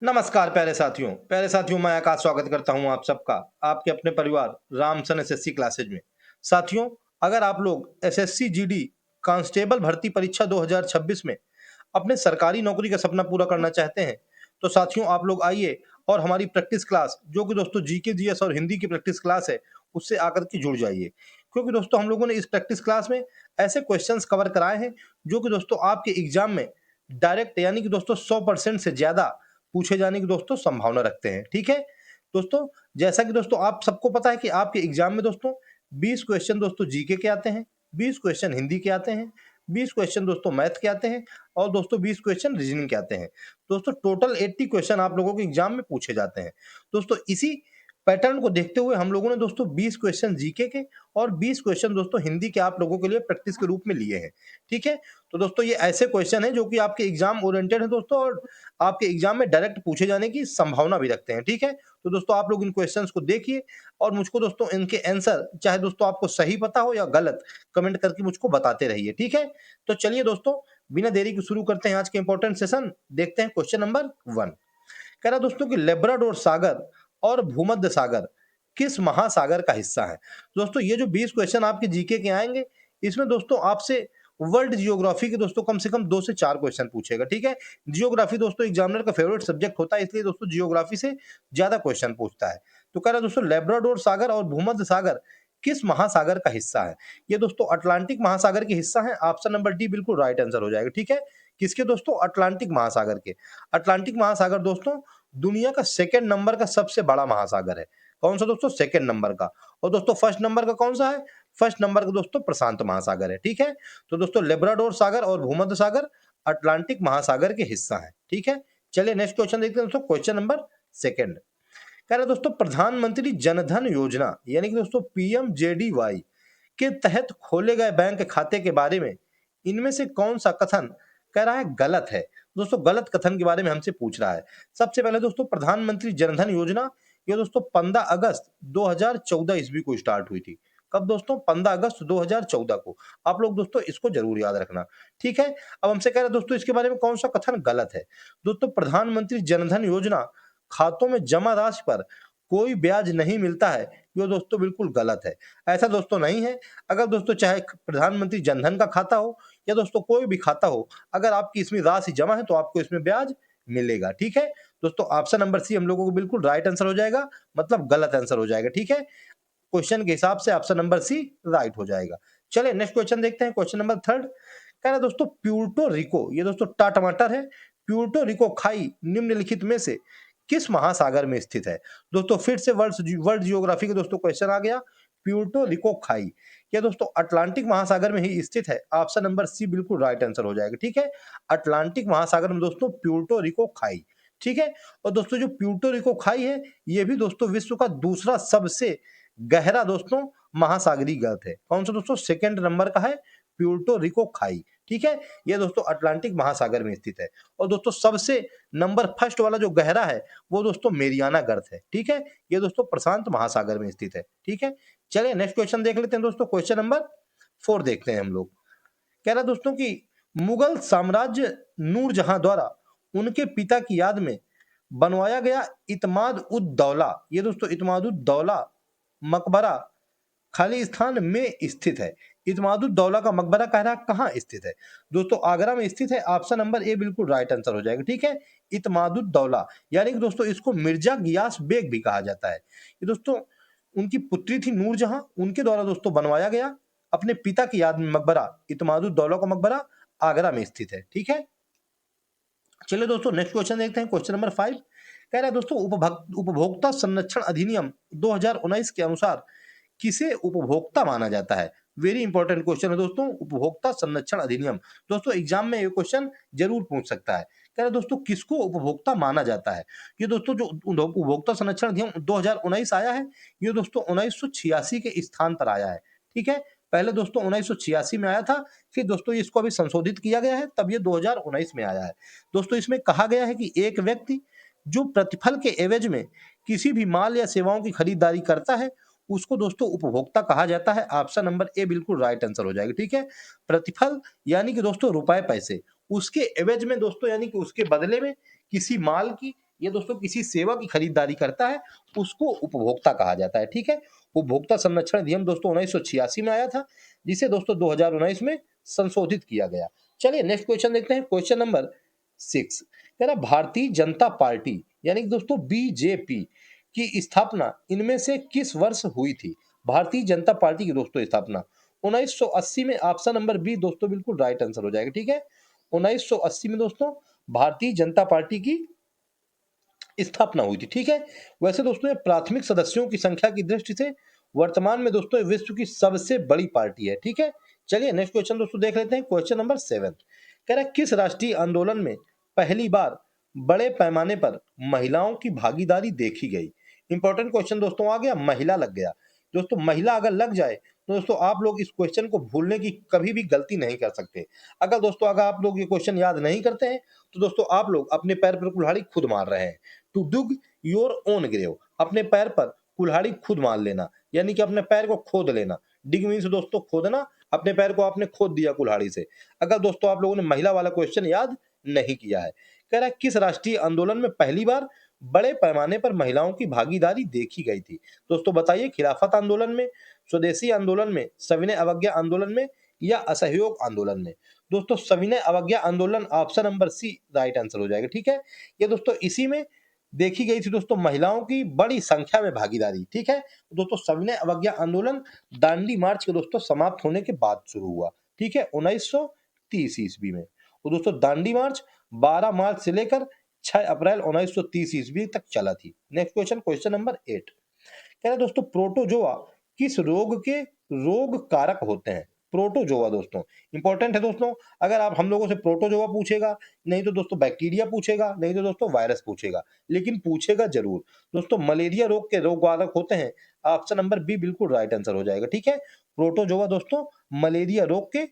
प्यारे साथियों मैं आकाश स्वागत करता हूं आप सबका आपके अपने परिवार रामसन एसएससी क्लासेज में। साथियों, अगर आप लोग एसएससी जीडी कांस्टेबल भर्ती परीक्षा 2026 में अपने सरकारी नौकरी का सपना पूरा करना चाहते हैं, तो साथियों आप लोग आइए और हमारी प्रैक्टिस क्लास जो कि दोस्तों जीके जीएस और हिंदी की प्रैक्टिस क्लास है, उससे आकर के जुड़ जाइए। क्योंकि दोस्तों हम लोगों ने इस प्रैक्टिस क्लास में ऐसे क्वेश्चंस कवर कराए हैं जो कि दोस्तों आपके एग्जाम में डायरेक्ट यानी कि दोस्तों 100% से ज्यादा पूछे जाने की दोस्तों संभावना रखते हैं। ठीक है दोस्तों, जैसा कि दोस्तों आप सबको पता है कि आपके एग्जाम में दोस्तों 20 क्वेश्चन दोस्तों जीके के आते हैं, 20 क्वेश्चन हिंदी के आते हैं, 20 क्वेश्चन दोस्तों मैथ के आते हैं और दोस्तों 20 क्वेश्चन रीजनिंग के आते हैं। दोस्तों टोटल 80 क्वेश्चन आप लोगों के एग्जाम में पूछे जाते हैं। दोस्तों इसी पैटर्न को देखते हुए हम लोगों ने दोस्तों 20 क्वेश्चन जीके के और 20 क्वेश्चन दोस्तों हिंदी के आप लोगों के लिए प्रैक्टिस के रूप में लिए हैं। ठीक है, तो दोस्तों ये ऐसे क्वेश्चन हैं जो कि आपके एग्जाम ओरिएंटेड है दोस्तों और आपके एग्जाम में डायरेक्ट पूछे जाने की संभावना भी रखते हैं। ठीक है, तो दोस्तों आप लोग इन क्वेश्चंस को देखिए और मुझको दोस्तों इनके आंसर चाहे दोस्तों आपको सही पता हो या गलत कमेंट करके मुझको बताते रहिए। ठीक है, तो चलिए दोस्तों बिना देरी के शुरू करते हैं आज के इंपॉर्टेंट सेशन। देखते हैं क्वेश्चन नंबर 1। कह रहा दोस्तों कि लेब्राडोर सागर और भूमध्य सागर किस महासागर का हिस्सा है। दोस्तों ये जो 20 क्वेश्चन आपके जीके के आएंगे, इसमें दोस्तों आपसे वर्ल्ड जियोग्राफी के दोस्तों कम से कम 2 से 4 क्वेश्चन पूछेगा। ठीक है, जियोग्राफी दोस्तों एग्जामिनर का फेवरेट सब्जेक्ट होता है, इसलिए दोस्तों जियोग्राफी से ज्यादा क्वेश्चन पूछता है। तो कह रहा दोस्तों लेब्राडोर सागर और भूमध्य सागर किस महासागर का हिस्सा है। ये दोस्तों अटलांटिक महासागर के हिस्सा है। ऑप्शन नंबर डी बिल्कुल राइट आंसर हो जाएगा। ठीक है, किसके दोस्तों, अटलांटिक महासागर के। अटलांटिक महासागर दोस्तों दुनिया का सेकंड नंबर का सबसे बड़ा महासागर है। कौन सा दोस्तों, सेकंड नंबर का। और दोस्तों फर्स्ट नंबर का कौन सा है, फर्स्ट नंबर का दोस्तों प्रशांत महासागर है। ठीक है, तो दोस्तों लेब्राडोर सागर और भूमध्य सागर अटलांटिक महासागर के हिस्सा है। ठीक है, चलिए नेक्स्ट क्वेश्चन देखते हैं दोस्तों, क्वेश्चन नंबर सेकंड। कह रहा है दोस्तों प्रधानमंत्री जनधन योजना यानी कि दोस्तों पीएमजेडीवाई के तहत खोले गए बैंक खाते के बारे में इनमें से कौन सा कथन कह रहा है गलत है। दोस्तों गलत कथन के बारे में हमसे पूछ रहा है। सबसे पहले दोस्तों प्रधानमंत्री जनधन योजना ये दोस्तों 15 अगस्त 2014 ईस्वी को स्टार्ट हुई थी। कब दोस्तों, 15 अगस्त 2014 को। आप लोग दोस्तों इसको जरूर याद रखना। ठीक है, अब हमसे कह रहे हैं दोस्तों इसके बारे में कौन सा कथन गलत है। दोस्तों प्रधानमंत्री जनधन योजना खातों में जमा राशि पर कोई ब्याज नहीं मिलता है, ये दोस्तों बिल्कुल गलत है। ऐसा दोस्तों नहीं है। अगर दोस्तों चाहे प्रधानमंत्री जनधन का खाता हो या दोस्तों कोई भी खाता हो, अगर आपकी इसमें राशि जमा है तो आपको इसमें ब्याज मिलेगा। ठीक है, दोस्तों ऑप्शन नंबर सी हम लोगों को बिल्कुल राइट आंसर हो जाएगा, मतलब गलत आंसर हो जाएगा। ठीक है, क्वेश्चन के हिसाब से ऑप्शन नंबर सी राइट हो जाएगा। चलिए नेक्स्ट क्वेश्चन देखते हैं, क्वेश्चन नंबर थर्ड। कह रहा है दोस्तों प्यूर्टो रिको ये दोस्तों टा टमाटर है। प्यूर्टो रिको खाई निम्नलिखित में से किस महासागर में स्थित है। दोस्तों फिर से वर्ल्ड जियोग्राफी का दोस्तों क्वेश्चन आ गया। प्यूर्टो रिको खाई ये दोस्तों अटलांटिक महासागर में ही स्थित है। ऑप्शन नंबर सी बिल्कुल राइट आंसर हो जाएगा। ठीक है, अटलांटिक महासागर में दोस्तों प्यूर्टो रिको खाई। ठीक है, और दोस्तों जो प्यूर्टो रिको खाई है ये भी दोस्तों विश्व का दूसरा सबसे गहरा दोस्तों महासागरीय गर्त है। कौन सा दोस्तों, सेकंड नंबर का है प्यूर्टो रिको खाई। ठीक है, ये दोस्तों अटलांटिक महासागर में स्थित है। और दोस्तों सबसे नंबर फर्स्ट वाला जो गहरा है वो दोस्तों मेरियाना गर्त है। ठीक है, ये दोस्तों प्रशांत महासागर में स्थित है। ठीक है, चलिए नेक्स्ट क्वेश्चन देख लेते हैं दोस्तों, क्वेश्चन नंबर 4 देखते हैं हम लोग। कह रहा दोस्तों कि मुगल साम्राज्य नूरजहां द्वारा उनके पिता की याद में बनवाया गया इतमाद उद दौला ये दोस्तों इतमाद उद दौला मकबरा खालिस्तान में स्थित है। इतमादुद दौला का मकबरा कह रहा है कहाँ स्थित है। दोस्तों आगरा में स्थित है। ऑप्शन नंबर ए बिल्कुल राइट आंसर हो जाएगा। ठीक है, इतमादुद दौला यानी कि दोस्तों इसको मिर्जा गियास बेग भी कहा जाता है। ये दोस्तों उनकी पुत्री थी नूरजहां, उनके द्वारा दोस्तों बनवाया गया अपने पिता की याद में मकबरा इतमादुद दौला का मकबरा आगरा में स्थित है। ठीक है, चलिए दोस्तों नेक्स्ट क्वेश्चन देखते हैं, क्वेश्चन नंबर 5। कह रहा है दोस्तों उपभोक्ता संरक्षण अधिनियम 2019 के अनुसार किसे उपभोक्ता माना जाता है। वेरी इंपॉर्टेंट क्वेश्चन है दोस्तों, उपभोक्ता संरक्षण अधिनियम। दोस्तों एग्जाम में ये क्वेश्चन जरूर पूछ सकता है। कह रहे दोस्तों किसको उपभोक्ता माना जाता है। ये दोस्तों जो उपभोक्ता संरक्षण अधिनियम 2019 आया है, ये दोस्तों 1986 के स्थान पर आया है। ठीक है, पहले दोस्तों 1986 में आया था, फिर दोस्तों इसको अभी संशोधित किया गया है, तब ये 2019 में आया है। दोस्तों इसमें कहा गया है कि एक व्यक्ति जो प्रतिफल के एवज में किसी भी माल या सेवाओं की खरीदारी करता है उसको दोस्तों उपभोक्ता कहा जाता है। ऑप्शन नंबर ए बिल्कुल राइट आंसर हो जाएगा। ठीक है, प्रतिफल यानी कि दोस्तों रुपए पैसे, उसके एवज में दोस्तों यानी कि उसके बदले में किसी माल की ये दोस्तों किसी सेवा की खरीदारी करता है उसको उपभोक्ता कहा जाता है। ठीक है, उपभोक्ता संरक्षण अधिनियम दोस्तों 1986 में आया था, जिसे दोस्तों 2019 में संशोधित किया गया। चलिए नेक्स्ट क्वेश्चन देखते हैं, क्वेश्चन नंबर 6। कह रहा भारतीय जनता पार्टी यानी कि दोस्तों बीजेपी की स्थापना इनमें से किस वर्ष हुई थी? भारतीय जनता पार्टी की दोस्तों स्थापना 1980 में, ऑप्शन नंबर बी दोस्तों बिल्कुल राइट आंसर हो जाएगा। ठीक है, 1980 में दोस्तों भारतीय जनता पार्टी की स्थापना हुई थी। ठीक है, वैसे दोस्तों ये प्राथमिक सदस्यों की संख्या की दृष्टि से वर्तमान में दोस्तों ये विश्व की सबसे बड़ी पार्टी है। ठीक है, चलिए नेक्स्ट क्वेश्चन दोस्तों देख लेते हैं, क्वेश्चन नंबर 7। कह रहा है किस राष्ट्रीय आंदोलन में पहली बार बड़े पैमाने पर महिलाओं की भागीदारी देखी गई? इंपॉर्टेंट क्वेश्चन दोस्तों आ गया, महिला लग गया। दोस्तों महिला अगर लग जाए तो दोस्तों आप लोग इस क्वेश्चन को भूलने की कभी भी गलती नहीं कर सकते। अगर आप लोग ये क्वेश्चन याद नहीं करते हैं तो दोस्तों आप लोग अपने पैर पर कुल्हाड़ी खुद मार रहे हैं। टू डुग योर ओन ग्रेव, अपने पैर पर कुल्हाड़ी खुद मार लेना, यानी कि अपने पैर को खोद लेना। डिग मीन्स दोस्तों खोदना, अपने पैर को आपने खोद दिया कुल्हाड़ी से। अगर दोस्तों आप लोगों ने महिला वाला क्वेश्चन याद नहीं किया है। कह रहा है किस राष्ट्रीय आंदोलन में पहली बार बड़े पैमाने पर महिलाओं की भागीदारी देखी गई थी? दोस्तों बताइए, खिलाफत आंदोलन में, स्वदेशी आंदोलन में, सविनय अवज्ञा आंदोलन में या असहयोग आंदोलन में? दोस्तों सविनय अवज्ञा आंदोलन, option number C right answer हो जाएगा। ठीक है, ये दोस्तों इसी में देखी गई थी दोस्तों महिलाओं की बड़ी संख्या में भागीदारी। ठीक है, दोस्तों सविनय अवज्ञा आंदोलन दांडी मार्च के दोस्तों समाप्त होने के बाद शुरू हुआ। ठीक है, 1930 ईस्वी में। तो दोस्तों दांडी मार्च 12 मार्च से लेकर 6 अप्रैल 1930 ईस्वी तक चला थी। Next question, question number 8। कह रहे दोस्तों प्रोटोजोआ किस रोग के रोग कारक होते हैं? प्रोटोजोआ दोस्तों इंपॉर्टेंट है दोस्तों। अगर आप हम लोगों से प्रोटोजोआ पूछेगा, नहीं तो दोस्तों बैक्टीरिया पूछेगा, नहीं तो दोस्तों वायरस पूछेगा, लेकिन पूछेगा जरूर। दोस्तों मलेरिया रोग के रोग कारक होते हैं, ऑप्शन नंबर बी बिल्कुल राइट आंसर हो जाएगा। ठीक है, प्रोटोजोआ दोस्तों मलेरिया रोग के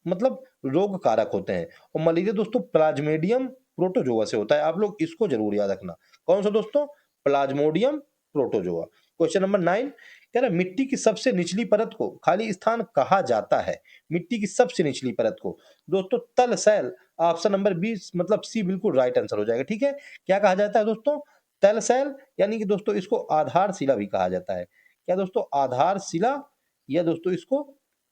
मतलब रोग कारक होते हैं। और मलेरिया दोस्तों प्लाज्मेडियम प्रोटोजोआ से होता है, आप लोग इसको जरूर याद रखना। कौन सा दोस्तों? Plasmodium protozoa. क्वेश्चन नंबर 9 कह रहा मिट्टी की सबसे निचली परत को खाली स्थान कहा जाता है? मिट्टी की सबसे निचली परत को दोस्तों तल सेल, ऑप्शन नंबर 20 मतलब सी बिल्कुल राइट आंसर हो जाएगा। ठीक है, क्या कहा जाता है दोस्तों? तल सेल, यानी कि दोस्तों इसको आधारशिला भी कहा जाता है। क्या दोस्तों? आधारशिला, या दोस्तों इसको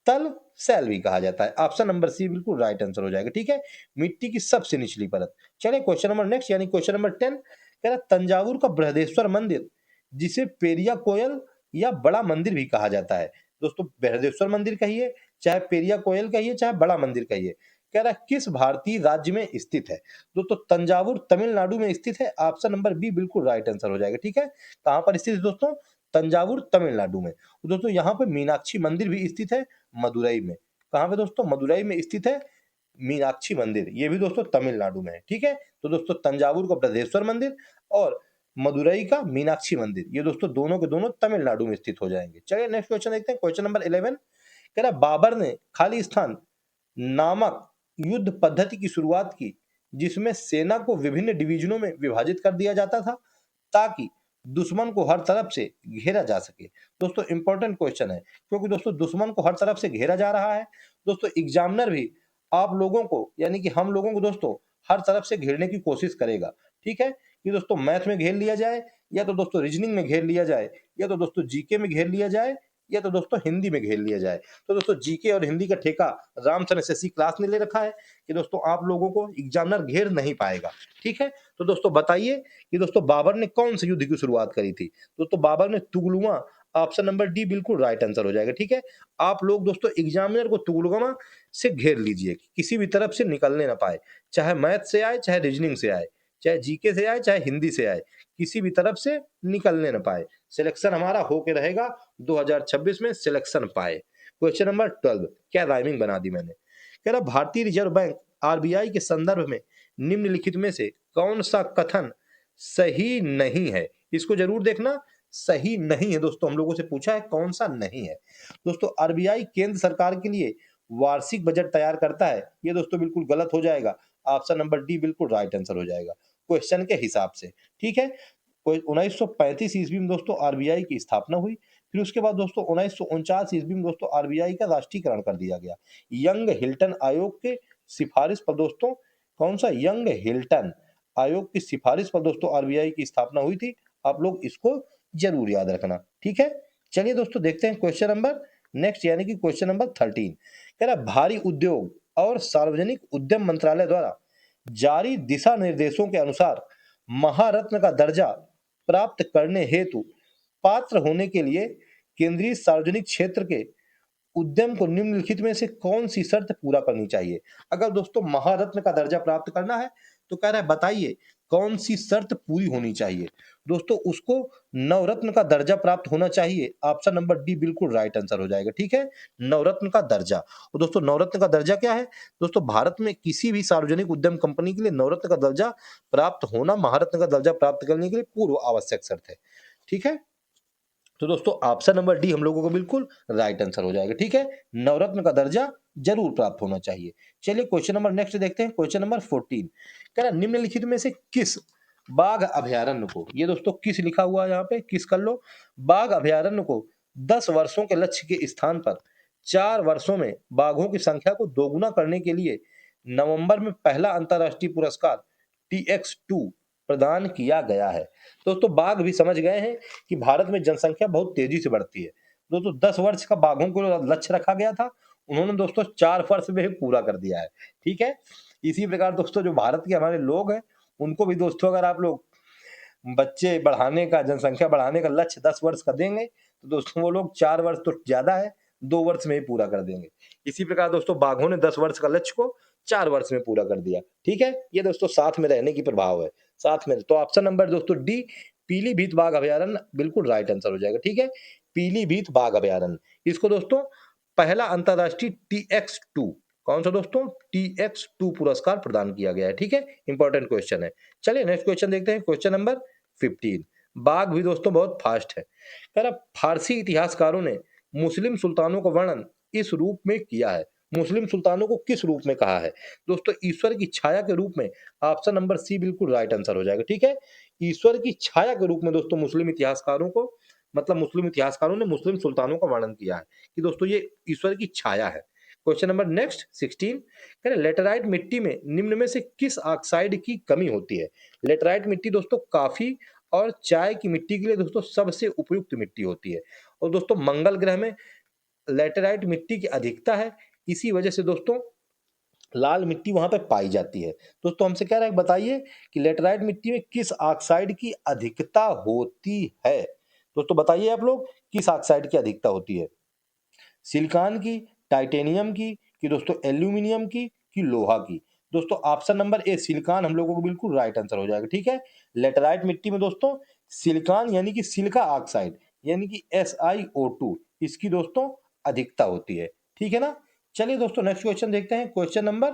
तल सेल भी कहा जाता है। ऑप्शन नंबर सी बिल्कुल राइट आंसर हो जाएगा। ठीक है, मिट्टी की सबसे निचली परत। चलिए क्वेश्चन नंबर नेक्स्ट यानी क्वेश्चन नंबर 10 कह रहा तंजावुर का बृहदेश्वर मंदिर जिसे पेरिया कोयल या बड़ा मंदिर भी कहा जाता है। दोस्तों बृहदेश्वर मंदिर कहिए, चाहे पेरिया कोयल कहिए, चाहे बड़ा मंदिर कहिए, कह रहा है किस भारतीय राज्य में स्थित है? दोस्तों तंजावुर तमिलनाडु में स्थित है, ऑप्शन नंबर बी बिल्कुल राइट आंसर हो जाएगा। ठीक है, कहां पर स्थित है दोस्तों? तंजावुर तमिलनाडु में। तो दोस्तों यहाँ पे मीनाक्षी मंदिर भी स्थित है मदुरई में। कहां पे दोस्तों? मदुरई में स्थित है मीनाक्षी मंदिर, ये भी दोस्तों तमिलनाडु में है। ठीक है, तो दोस्तों तंजावुर का बृहदेश्वर मंदिर और मदुरई का मीनाक्षी मंदिर, ये दोस्तों दोनों के दोनों तमिलनाडु में स्थित हो जाएंगे। चलिए नेक्स्ट क्वेश्चन देखते हैं, क्वेश्चन नंबर 11 कह रहा बाबर ने खाली स्थान नामक युद्ध पद्धति की शुरुआत की, जिसमें सेना को विभिन्न डिवीजनों में विभाजित कर दिया जाता था ताकि दुश्मन को हर तरफ से घेरा जा सके। दोस्तों इंपॉर्टेंट क्वेश्चन है, क्योंकि दोस्तों दुश्मन को हर तरफ से घेरा जा रहा है। दोस्तों एग्जामिनर भी आप लोगों को यानी कि हम लोगों को दोस्तों हर तरफ से घेरने की कोशिश करेगा। ठीक है, कि दोस्तों मैथ में घेर लिया जाए, या तो दोस्तों रीजनिंग में घेर लिया जाए, या तो दोस्तों जीके में घेर लिया जाए, या तो दोस्तों हिंदी में घेर लिया जाए। तो दोस्तों जीके और हिंदी का ठेका रामचंद्र एसएससी क्लास ने ले रखा है कि दोस्तों आप लोगों को एग्जामिनर घेर नहीं पाएगा। ठीक है, तो दोस्तों बताइए कि दोस्तों बाबर ने कौन से युद्ध की शुरुआत करी थी? दोस्तों बाबर ने तुगलुआ, ऑप्शन नंबर डी बिल्कुल राइट आंसर हो जाएगा। ठीक है, आप लोग दोस्तों एग्जामिनर को तुगलुआ से घेर लीजिए, किसी भी तरफ से निकलने ना पाए, चाहे मैथ से आए, चाहे रीजनिंग से आए, चाहे जीके से आए, चाहे हिंदी से आए, किसी भी तरफ से निकलने ना पाए। सिलेक्शन हमारा होके रहेगा 2026 में, सिलेक्शन पाए। क्वेश्चन नंबर 12, क्या राइमिंग बना दी मैंने। कह रहा भारतीय रिजर्व बैंक आरबीआई के संदर्भ में निम्नलिखित में से कौन सा कथन सही नहीं है? इसको जरूर देखना, सही नहीं है दोस्तों, हम लोगों से पूछा है कौन सा नहीं है। दोस्तों आरबीआई केंद्र सरकार के लिए वार्षिक बजट तैयार करता है, ये दोस्तों बिल्कुल गलत हो जाएगा। ऑप्शन नंबर डी बिल्कुल राइट आंसर हो जाएगा क्वेश्चन के हिसाब से। ठीक है, 1935 ईस्वी में दोस्तों आरबीआई की स्थापना हुई। फिर उसके बाद दोस्तों 1949 ईस्वी में दोस्तों आरबीआई का राष्ट्रीयकरण कर दिया गया। यंग हिल्टन आयोग के सिफारिश पर दोस्तों, कौन सा? यंग हिल्टन आयोग की सिफारिश पर दोस्तों आरबीआई की स्थापना हुई थी। आप लोग इसको जरूर याद रखना, ठीक है। चलिए दोस्तों देखते हैं क्वेश्चन नंबर नेक्स्ट, यानी कि क्वेश्चन नंबर 13। कह रहा भारी उद्योग और सार्वजनिक उद्यम मंत्रालय द्वारा जारी दिशा निर्देशों के अनुसार महारत्न का दर्जा प्राप्त करने हेतु पात्र होने के लिए केंद्रीय सार्वजनिक क्षेत्र के उद्यम को निम्नलिखित में से कौन सी शर्त पूरा करनी चाहिए। अगर दोस्तों महारत्न का दर्जा प्राप्त करना है तो कह रहा है बताइए कौन सी शर्त पूरी होनी चाहिए। दोस्तों उसको नवरत्न का दर्जा प्राप्त होना चाहिए। ऑप्शन नंबर डी बिल्कुल राइट आंसर हो जाएगा, ठीक है। नवरत्न का दर्जा। और दोस्तों नवरत्न का दर्जा क्या है? दोस्तों भारत में किसी भी सार्वजनिक उद्यम कंपनी के लिए नवरत्न का दर्जा प्राप्त होना महारत्न का दर्जा प्राप्त करने के लिए पूर्व आवश्यक शर्त है, ठीक है। तो दोस्तों ऑप्शन नंबर डी हम लोगों को बिल्कुल राइट आंसर हो जाएगा, ठीक है। नवरत्न का दर्जा जरूर प्राप्त होना चाहिए। चलिए क्वेश्चन नंबर नेक्स्ट देखते हैं, क्वेश्चन नंबर 14। कह रहा निम्नलिखित में से किस बाघ अभयारण्य को, ये दोस्तों किस लिखा हुआ है यहाँ पे, किस कर लो, बाघ अभयारण्य को 10 वर्षों के लक्ष्य के स्थान पर 4 वर्षों में बाघों की संख्या को दोगुना करने के लिए नवंबर में पहला अंतरराष्ट्रीय पुरस्कार TX2 प्रदान किया गया है। दोस्तों बाघ भी समझ गए हैं कि भारत में जनसंख्या बहुत तेजी से बढ़ती है। दोस्तों 10 वर्ष का बाघों को लक्ष्य रखा गया था, उन्होंने दोस्तों 4 वर्ष में ही पूरा कर दिया है, ठीक है। इसी प्रकार दोस्तों जो भारत के हमारे लोग हैं उनको भी दोस्तों अगर आप लोग बच्चे बढ़ाने का, जनसंख्या बढ़ाने का लक्ष्य 10 वर्ष का देंगे तो दोस्तों वो लोग 4 वर्ष तो ज्यादा है, 2 वर्ष में ही पूरा कर देंगे। इसी प्रकार दोस्तों बाघों ने 10 वर्ष का लक्ष्य को 4 वर्ष में पूरा कर दिया, ठीक है। ये दोस्तों साथ में रहने की प्रभाव है, साथ में। तो ऑप्शन नंबर दोस्तों डी पीलीभीत बाघ अभयारण्य बिल्कुल राइट आंसर हो जाएगा, ठीक है। पीलीभीत बाघ अभयारण्य, इसको दोस्तों पहला अंतरराष्ट्रीय TX2, कौन सा दोस्तों, TX2 पुरस्कार प्रदान किया गया है, ठीक है। इंपॉर्टेंट क्वेश्चन है। चलिए नेक्स्ट क्वेश्चन देखते हैं, क्वेश्चन नंबर 15। बाघ भी दोस्तों बहुत फास्ट है। कह रहा फारसी इतिहासकारों ने मुस्लिम सुल्तानों का वर्णन इस रूप में किया है। मुस्लिम सुल्तानों को किस रूप में कहा है? दोस्तों ईश्वर की छाया के रूप में। ऑप्शन नंबर सी बिल्कुल राइट आंसर हो जाएगा, ठीक है। ईश्वर की छाया के रूप में दोस्तों मुस्लिम इतिहासकारों को, मतलब मुस्लिम इतिहासकारों ने मुस्लिम सुल्तानों का वर्णन किया है कि दोस्तों ये ईश्वर की छाया है। Question number next 16। कह रहे लेटेराइट मिट्टी में निम्न में से किस ऑक्साइड की कमी होती है? लेटेराइट मिट्टी दोस्तों काफी और चाय की मिट्टी के लिए दोस्तों सबसे उपयुक्त मिट्टी होती है। और दोस्तों मंगल ग्रह में लेटेराइट मिट्टी की अधिकता है, इसी वजह से दोस्तों लाल मिट्टी वहां पे पाई जाती है। दोस्तों हमसे कह रहा है बताइए कि लेटेराइट मिट्टी में किस ऑक्साइड की अधिकता होती है। दोस्तों बताइए आप लोग किस ऑक्साइड की अधिकता होती है? सिलिकॉन की, टाइटेनियम की, कि दोस्तों एल्यूमिनियम की, कि लोहा की? दोस्तों ऑप्शन नंबर ए सिलिकॉन हम लोगों को बिल्कुल राइट आंसर हो जाएगा, ठीक है। लेटेराइट मिट्टी में दोस्तों सिलिकॉन यानी कि सिलिका ऑक्साइड यानी कि SiO2 इसकी दोस्तों अधिकता होती है, ठीक है ना। चलिए दोस्तों नेक्स्ट क्वेश्चन देखते हैं, क्वेश्चन नंबर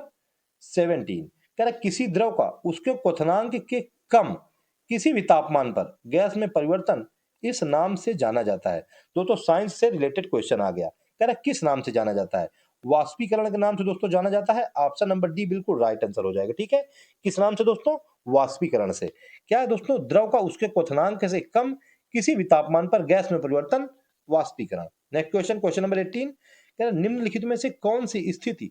17। कह रहा किसी द्रव का उसके क्वथनांक के कम किसी भी तापमान पर गैस में परिवर्तन इस नाम से जाना जाता है। दोस्तों साइंस से रिलेटेड क्वेश्चन आ गया। कह रहा किस नाम से जाना जाता है? वाष्पीकरण के नाम से दोस्तों जाना जाता है। ऑप्शन नंबर डी बिल्कुल राइट आंसर हो जाएगा, ठीक है। किस नाम से दोस्तों? वाष्पीकरण से। क्या है दोस्तों? द्रव का उसके क्वथनांक से कम किसी भी तापमान पर गैस में परिवर्तन, वाष्पीकरण। Next question, question number 18। कह रहा निम्नलिखित में से कौन सी स्थिति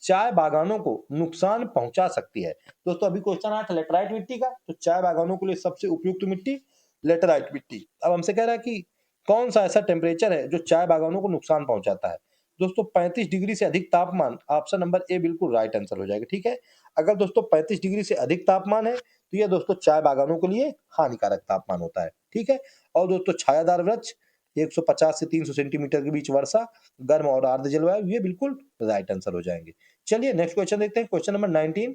चाय बागानों को नुकसान पहुंचा सकती है? दोस्तों अभी क्वेश्चन आया था लेटराइट मिट्टी का, तो चाय बागानों के लिए सबसे उपयुक्त मिट्टी लेटराइट मिट्टी। अब हमसे कह रहा है कि कौन सा ऐसा टेम्परेचर है जो चाय बागानों को नुकसान पहुंचाता है? दोस्तों 35 डिग्री से अधिक तापमान, ऑप्शन नंबर ए बिल्कुल राइट आंसर हो जाएगा, ठीक है। अगर दोस्तों 35 डिग्री से अधिक तापमान है तो यह दोस्तों चाय बागानों के लिए हानिकारक तापमान होता है, ठीक है। और दोस्तों छायादार वृक्ष, 150 से 300 सेंटीमीटर के बीच वर्षा, गर्म और आर्द्र जलवायु, ये बिल्कुल राइट आंसर हो जाएंगे। चलिए नेक्स्ट क्वेश्चन देखते हैं, क्वेश्चन नंबर 19।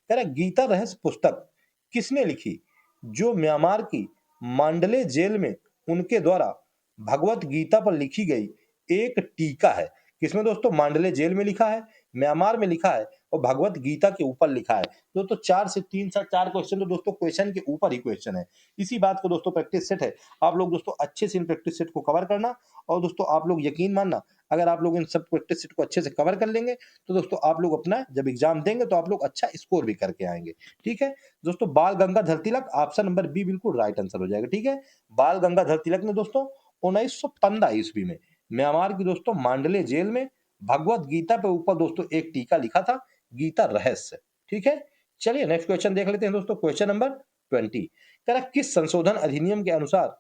कह रहा गीता रहस्य पुस्तक किसने लिखी जो म्यांमार की मांडले जेल में उनके द्वारा भगवत गीता पर लिखी गई एक टीका है? किसमें दोस्तों? मांडले जेल में लिखा है, म्यांमार में लिखा है और भगवत गीता के ऊपर लिखा है। दोस्तों 4 से 3 से 4 क्वेश्चन तो दोस्तों क्वेश्चन के ऊपर ही क्वेश्चन है। इसी बात को दोस्तों प्रैक्टिस सेट है, आप लोग दोस्तों अच्छे से इन प्रैक्टिस सेट को कवर करना। और दोस्तों आप लोग यकीन मानना, अगर आप लोग इन सब प्रैक्टिस सेट को अच्छे से कवर कर लेंगे तो दोस्तों आप लोग अपना जब एग्जाम देंगे तो आप लोग अच्छा स्कोर भी करके आएंगे, ठीक है। दोस्तों बाल Gangadhar Tilak, option number B बिल्कुल राइट आंसर हो जाएगा, ठीक है। बाल गंगाधर तिलक ने दोस्तों 1915 ईस्वी में म्यांमार की दोस्तों मांडले जेल में भगवत गीता पे ऊपर दोस्तों एक टीका लिखा था, गीता रहस्य, ठीक है। चलिए नेक्स्ट क्वेश्चन देख लेते हैं दोस्तों। क्वेश्चन नंबर 20 कह रहा किस संशोधन अधिनियम के अनुसार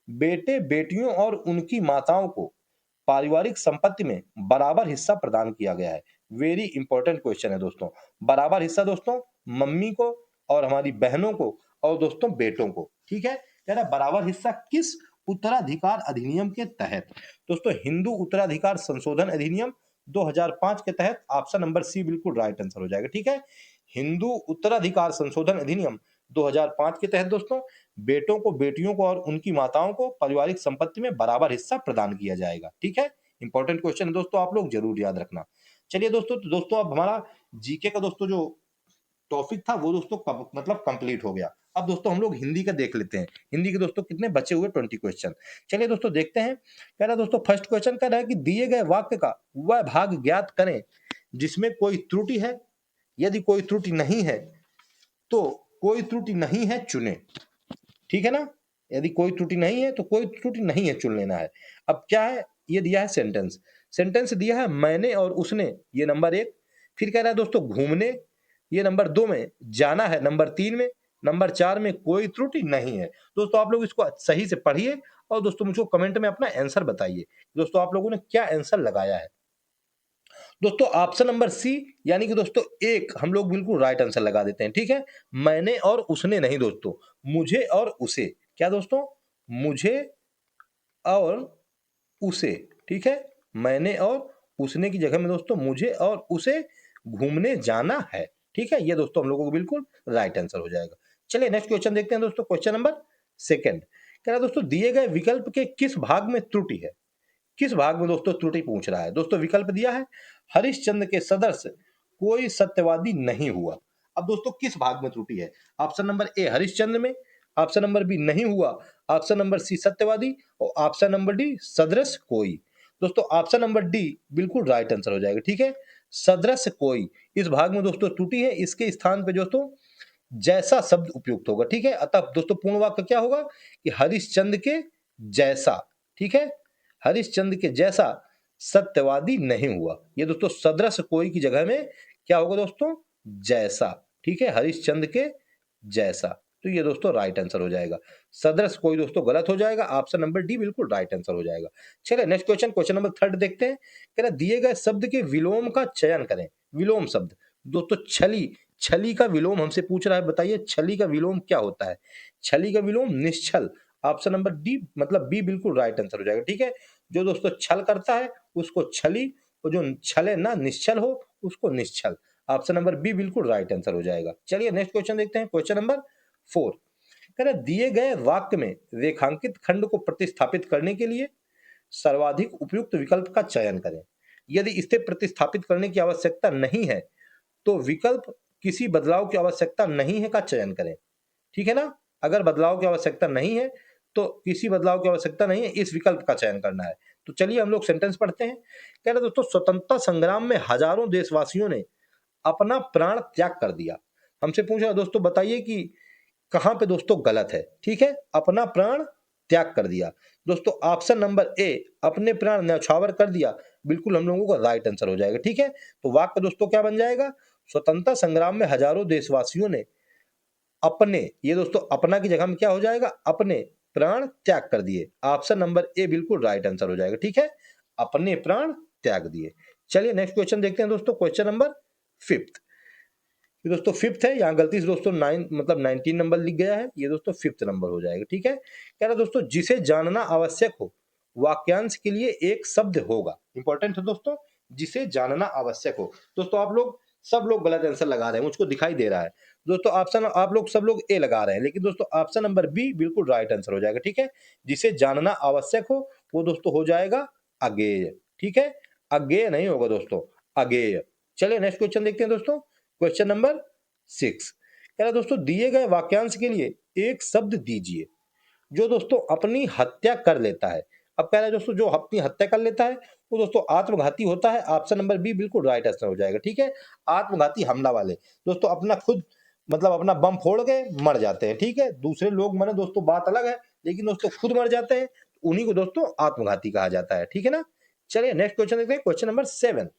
बेटे बेटियों और उनकी माताओं को पारिवारिक संपत्ति में बराबर हिस्सा प्रदान किया गया है। वेरी इंपॉर्टेंट क्वेश्चन है दोस्तों। बराबर हिस्सा दोस्तों मम्मी को और हमारी बहनों को और दोस्तों बेटों को। ठीक है, कह रहा बराबर हिस्सा किस उत्तराधिकार अधिनियम के तहत? दोस्तों हिंदू उत्तराधिकार संशोधन अधिनियम 2005 के तहत। ऑप्शन नंबर सी बिल्कुल राइट आंसर हो जाएगा। ठीक है, हिंदू उत्तराधिकार संशोधन अधिनियम 2005 के तहत दोस्तों बेटों को बेटियों को और उनकी माताओं को पारिवारिक संपत्ति में बराबर हिस्सा प्रदान किया जाएगा। ठीक है, इंपॉर्टेंट क्वेश्चन है दोस्तों, आप लोग जरूर याद रखना। चलिए दोस्तों, तो दोस्तों अब हमारा जीके का दोस्तों जो टॉपिक था वो दोस्तों मतलब कंप्लीट हो गया। अब दोस्तों हम लोग हिंदी का देख लेते हैं। हिंदी के दोस्तों कितने बचे हुए 20 क्वेश्चन। चलिए दोस्तों देखते हैं। कह रहा दोस्तों फर्स्ट क्वेश्चन कह रहा है कि दिए गए वाक्य का वह भाग ज्ञात करें जिसमें कोई त्रुटि है। यदि कोई त्रुटि नहीं है तो कोई त्रुटि नहीं है चुने। ठीक है ना, यदि कोई त्रुटि नहीं है तो कोई त्रुटि नहीं है चुन लेना है। अब क्या है, ये दिया है सेंटेंस। सेंटेंस दिया है मैंने और उसने, ये नंबर 1। फिर कह रहा है दोस्तों घूमने, ये नंबर 2 में। जाना है नंबर 3 में। नंबर 4 में कोई त्रुटि नहीं है। दोस्तों आप लोग इसको सही से पढ़िए और दोस्तों मुझको कमेंट में अपना आंसर बताइए दोस्तों आप लोगों ने क्या आंसर लगाया है। दोस्तों ऑप्शन नंबर सी यानी कि दोस्तों 1 हम लोग बिल्कुल राइट आंसर लगा देते हैं। ठीक है, मैंने और उसने नहीं दोस्तों, मुझे और उसे। क्या दोस्तों, मुझे और उसे। ठीक है, मैंने और उसने की जगह में दोस्तों मुझे और उसे घूमने जाना है। ठीक है, ये दोस्तों हम लोगों को बिल्कुल राइट आंसर हो जाएगा। चलिए नेक्स्ट क्वेश्चन देखते हैं दोस्तों। क्वेश्चन नंबर 2 कह रहा है दोस्तों दिए गए विकल्प के किस भाग में त्रुटि है। किस भाग में दोस्तों त्रुटि पूछ रहा है। दोस्तों विकल्प दिया है हरिश्चंद्र के सदस्य कोई सत्यवादी नहीं हुआ। अब दोस्तों किस भाग में त्रुटि है? ऑप्शन नंबर ए हरिश्चंद्र में, ऑप्शन नंबर बी नहीं हुआ, ऑप्शन नंबर सी सत्यवादी और ऑप्शन नंबर डी सदृश कोई। दोस्तों ऑप्शन नंबर डी बिल्कुल राइट आंसर हो जाएगा। ठीक है, सदृश कोई इस भाग में दोस्तों त्रुटि है। इसके स्थान पे दोस्तों जैसा शब्द उपयुक्त होगा। ठीक है, अतः दोस्तों पूर्ण वाक्य क्या होगा कि हरिश्चंद्र के जैसा। ठीक है, हरिश्चंद्र के जैसा सत्यवादी नहीं हुआ। ये दोस्तों सदृश कोई की जगह में क्या होगा दोस्तों, जैसा। ठीक है, हरिश्चंद्र के जैसा, तो ये दोस्तों राइट आंसर हो जाएगा। सदृश कोई दोस्तों गलत हो जाएगा। ऑप्शन नंबर डी बिल्कुल राइट आंसर हो जाएगा। चलिए नेक्स्ट क्वेश्चन, क्वेश्चन नंबर 3 देखते हैं। कह रहा दिए गए शब्द के विलोम का चयन करें। विलोम शब्द दोस्तों छली, छली का विलोम हमसे पूछ रहा है। बताइए छली का विलोम क्या होता है? छली का विलोम निश्छल। ऑप्शन नंबर डी मतलब बी बिल्कुल राइट आंसर हो जाएगा। ठीक है, जो दोस्तों छल करता है उसको छली और जो छले ना निश्चल हो उसको निश्चल। ऑप्शन नंबर बी बिल्कुल राइट आंसर हो जाएगा। चलिए नेक्स्ट क्वेश्चन देखते हैं। क्वेश्चन नंबर 4 कह रहा दिए गए वाक्य में रेखांकित खंड को प्रतिस्थापित करने के लिए सर्वाधिक उपयुक्त विकल्प का चयन करें। यदि इसे प्रतिस्थापित करने की आवश्यकता नहीं है तो विकल्प किसी बदलाव की आवश्यकता नहीं है का चयन करें। ठीक है ना, अगर बदलाव की आवश्यकता नहीं है तो किसी बदलाव की आवश्यकता नहीं है, इस विकल्प का चयन करना है। तो चलिए हम लोग सेंटेंस पढ़ते हैं। कह रहे दोस्तों स्वतंत्रता संग्राम में हजारों देशवासियों ने अपना प्राण त्याग कर दिया। हमसे पूछा दोस्तों बताइए कि कहां पे दोस्तों गलत है। ठीक है, अपना प्राण त्याग कर दिया। दोस्तों ऑप्शन नंबर ए अपने प्राण न्यौछावर कर दिया बिल्कुल हम लोगों का राइट आंसर हो जाएगा। ठीक है, तो वाक्य दोस्तों क्या बन जाएगा, स्वतंत्रता संग्राम में हजारों देशवासियों ने अपने, ये दोस्तों अपना की जगह में क्या हो जाएगा, अपने प्राण त्याग कर दिए। ऑप्शन नंबर ए बिल्कुल राइट आंसर हो जाएगा। ठीक है, अपने प्राण त्याग दिए। चलिए नेक्स्ट क्वेश्चन देखते हैं दोस्तों। क्वेश्चन नंबर 5 ये दोस्तों 5 है, यहाँ गलती से दोस्तों 9 मतलब 19 नंबर लिख गया है, ये दोस्तों 5 नंबर हो जाएगा। ठीक है, कह रहा दोस्तों जिसे जानना आवश्यक हो वाक्यांश के लिए एक शब्द होगा। इंपॉर्टेंट है दोस्तों, जिसे जानना आवश्यक हो। दोस्तों आप लोग सब लोग गलत आंसर लगा रहे हैं, मुझको दिखाई दे रहा है दोस्तों। ऑप्शन आप लोग सब लोग ए लगा रहे हैं, लेकिन दोस्तों ऑप्शन नंबर बी बिल्कुल राइट आंसर हो जाएगा। ठीक है, जिसे जानना आवश्यक हो वो दोस्तों हो जाएगा अगेय। ठीक है, अगेय नहीं होगा दोस्तों, अगेय। चलिए नेक्स्ट क्वेश्चन देखते हैं दोस्तों। क्वेश्चन नंबर 6 कह रहा दोस्तों दिए गए वाक्यांश के लिए एक शब्द दीजिए जो दोस्तों अपनी हत्या कर लेता है। अब कह रहा है दोस्तों जो अपनी हत्या कर लेता है वो दोस्तों आत्मघाती होता है। ऑप्शन नंबर बी बिल्कुल राइट आंसर हो जाएगा। ठीक है, आत्मघाती हमला वाले दोस्तों अपना खुद मतलब अपना बम फोड़ के मर जाते हैं। ठीक है, दूसरे लोग मरे दोस्तों बात अलग है, लेकिन दोस्तों खुद मर जाते हैं, उन्हीं को दोस्तों आत्मघाती कहा जाता है। ठीक है ना, चलिए नेक्स्ट क्वेश्चन देखते हैं। क्वेश्चन नंबर 7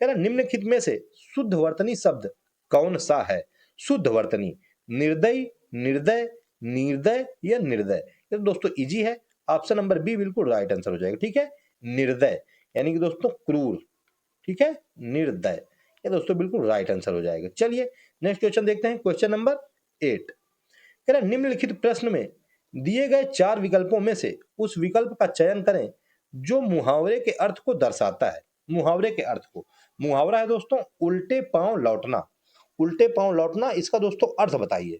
कह रहा निम्नलिखित में से शुद्ध वर्तनी शब्द कौन सा है। शुद्ध वर्तनी, निर्दयी, निर्दय, निर्दय या निर्दय। ये तो दोस्तों इजी है, ऑप्शन नंबर बी बिल्कुल राइट आंसर हो जाएगा। ठीक है, निर्दय यानी कि दोस्तों क्रूर। ठीक है, निर्दय ये दोस्तों बिल्कुल राइट आंसर हो जाएगा। चलिए नेक्स्ट क्वेश्चन देखते हैं, क्वेश्चन नंबर 8। कह रहा निम्नलिखित प्रश्न में दिए गए 4 विकल्पों में से उस विकल्प का चयन करें जो मुहावरे के अर्थ को दर्शाता है। मुहावरे के अर्थ को, मुहावरा है दोस्तों उल्टे पांव लौटना। उल्टे पांव लौटना, इसका दोस्तों अर्थ बताइए।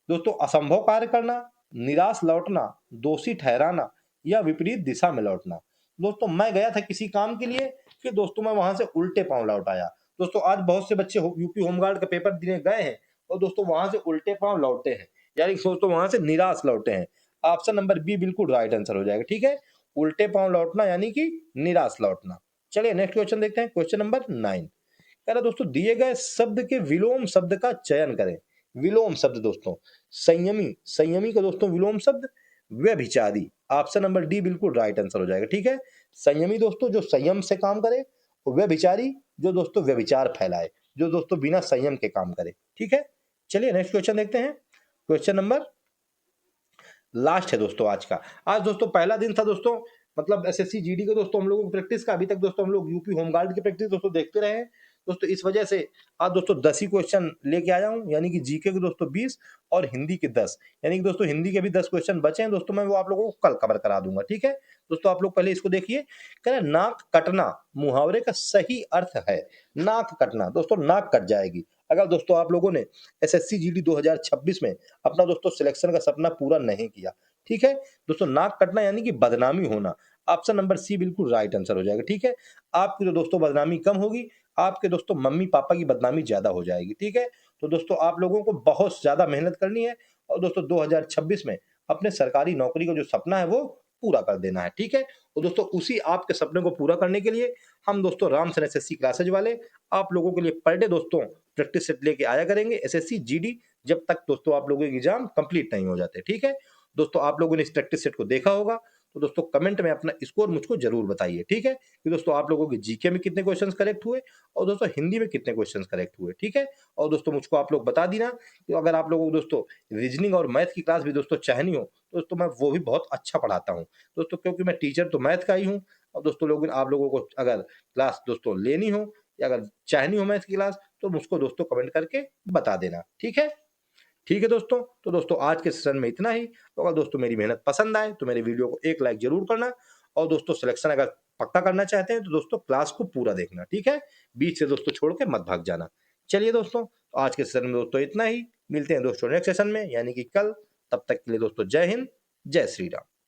दोस्तों असंभव कार्य करना, निराश लौटना, दोषी ठहराना या विपरीत दिशा में लौटना। दोस्तों मैं गया था किसी काम के लिए, फिर दोस्तों मैं वहां से उल्टे पांव लौट आया। दोस्तों आज बहुत से बच्चे यूपी होमगार्ड का पेपर देने गए हैं और दोस्तों वहां से उल्टे पांव लौटे हैं, यानी दोस्तों वहां से निराश लौटे हैं। ऑप्शन नंबर बी बिल्कुल राइट आंसर हो जाएगा। ठीक है, उल्टे पांव लौटना यानी कि निराश लौटना। चलिए नेक्स्ट क्वेश्चन देखते हैं, क्वेश्चन नंबर 9। कह रहा दोस्तों दिए गए शब्द के विलोम शब्द का चयन करें। विलोम शब्द दोस्तों, संयमी, संयमी का दोस्तों विलोम शब्द व्यभिचारी। ऑप्शन नंबर डी बिल्कुल राइट आंसर हो जाएगा। ठीक है, संयमी दोस्तों जो संयम से काम करे, और व्यभिचारी जो दोस्तों व्यभिचार फैलाए, जो दोस्तों बिना संयम के काम करे। ठीक है, चलिए नेक्स्ट क्वेश्चन देखते हैं, क्वेश्चन नंबर लास्ट है दोस्तों आज का। आज दोस्तों पहला दिन था दोस्तों, मतलब एसएससी जीडी का दोस्तों हम लोगों की प्रैक्टिस का। अभी तक दोस्तों हम लोग यूपी होमगार्ड की प्रैक्टिस दोस्तों देखते रहे हैं दोस्तों, इस वजह से आज दोस्तों 10 ही क्वेश्चन लेके आया हूं, यानी कि जीके के दोस्तों 20 और हिंदी के 10, यानी कि दोस्तों हिंदी के भी 10 क्वेश्चन बचे हैं दोस्तों, मैं वो आप लोगों को कल कवर करा दूंगा। ठीक है दोस्तों, आप लोग पहले इसको देखिए। कह रहा नाक कटना मुहावरे का सही अर्थ है। नाक कटना दोस्तों, नाक कट जाएगी अगर दोस्तों आप लोगों ने एसएससी जीडी 2026 में अपना दोस्तों सिलेक्शन का सपना पूरा नहीं किया। ठीक है दोस्तों, नाक कटना यानी कि बदनामी होना। ऑप्शन नंबर सी बिल्कुल राइट आंसर हो जाएगा। ठीक है, आपकी तो दोस्तों बदनामी कम होगी, आपके दोस्तों मम्मी पापा की बदनामी ज्यादा हो जाएगी। ठीक है, तो दोस्तों आप लोगों को बहुत ज्यादा मेहनत करनी है और दोस्तों 2026 में अपने सरकारी नौकरी का जो सपना है वो पूरा कर देना है। ठीक है, तो दोस्तों उसी आपके सपने को पूरा करने के लिए हम दोस्तों रामसन एसएससी क्लासेज वाले आप लोगों के लिए पर डे दोस्तों प्रैक्टिस सेट लेके आया करेंगे एसएससी जीडी, जब तक दोस्तों आप लोगों के एग्जाम कंप्लीट नहीं हो जाते। ठीक है दोस्तों, आप लोगों ने इस प्रैक्टिस सेट को देखा होगा, तो दोस्तों कमेंट में अपना स्कोर मुझको जरूर बताइए। ठीक है कि दोस्तों आप लोगों के जीके में कितने क्वेश्चंस करेक्ट हुए और दोस्तों हिंदी में कितने क्वेश्चंस करेक्ट हुए। ठीक है, और दोस्तों मुझको आप लोग बता देना कि अगर आप लोगों को दोस्तों रीजनिंग और मैथ की क्लास भी दोस्तों चाहनी हो तो दोस्तों मैं वो भी बहुत अच्छा पढ़ाता हूँ दोस्तों, क्योंकि मैं टीचर तो मैथ का ही हूँ। और दोस्तों लोग आप लोगों को अगर क्लास दोस्तों लेनी हो या अगर चाहनी हो मैथ की क्लास, तो मुझको दोस्तों कमेंट करके बता देना। ठीक है दोस्तों, तो दोस्तों आज के सेशन में इतना ही। तो अगर दोस्तों मेरी मेहनत पसंद आए तो मेरे वीडियो को एक लाइक जरूर करना, और दोस्तों सिलेक्शन अगर पक्का करना चाहते हैं तो दोस्तों क्लास को पूरा देखना। ठीक है, बीच से दोस्तों छोड़ के मत भाग जाना। चलिए दोस्तों, तो आज के सेशन में दोस्तों इतना ही। मिलते हैं दोस्तों नेक्स्ट सेशन में, यानी कि कल। तब तक के लिए दोस्तों जय हिंद, जय श्री राम।